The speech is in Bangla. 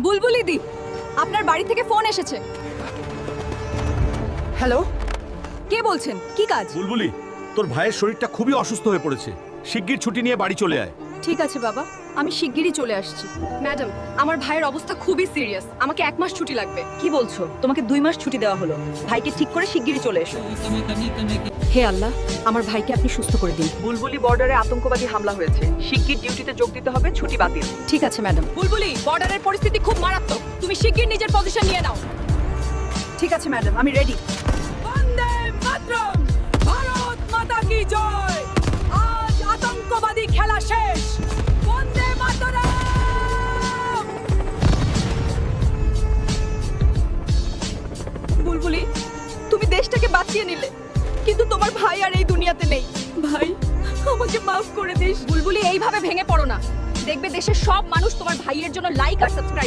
বুলবুলি দি, আপনার বাড়ি থেকে ফোন এসেছে। হ্যালো, কে বলছেন? কি কাজ? বুলবুলি, তোর ভাইয়ের শরীরটা খুবই অসুস্থ হয়ে পড়েছে। শিগগির ছুটি নিয়ে বাড়ি চলে আয়। ঠিক আছে বাবা, আমি শিগগিরই চলে আসছি। ম্যাডাম, আমার ভাইয়ের অবস্থা খুবই সিরিয়াস, আমাকে 1 মাস ছুটি লাগবে। কি বলছো? তোমাকে 2 মাস ছুটি দেওয়া হলো। ভাইকে ঠিক করে শিগগিরই চলে এসো। হে আল্লাহ, আমার ভাইকে আপনি সুস্থ করে দিন। বুলবুলি বর্ডারে আতঙ্কবাদী হামলা হয়েছে। শিগগির ডিউটিতে যোগ দিতে হবে, ছুটি বাতিল। ঠিক আছে ম্যাডাম। বুলবুলি, বর্ডারের পরিস্থিতি খুব মারাত্মক, তুমি শিগগির নিজের পজিশন নিয়ে নাও। ঠিক আছে ম্যাডাম, আমি রেডি। বন্দে মাতরম, ভারত মাতা কি জয়। আজ আতঙ্কবাদী খেলা শেষ। বন্দে মাতরম। বুলবুলি, তুমি দেশটাকে বাঁচিয়ে নিলে, কিন্তু তোমার ভাই আর এই দুনিয়াতে নেই। ভাই, আমাকে মাফ করে দিস। বুলবুলি, এইভাবে ভেঙে পড়ো না। দেখবে দেশের সব মানুষ তোমার ভাইয়ের জন্য লাইক আর সাবস্ক্রাইব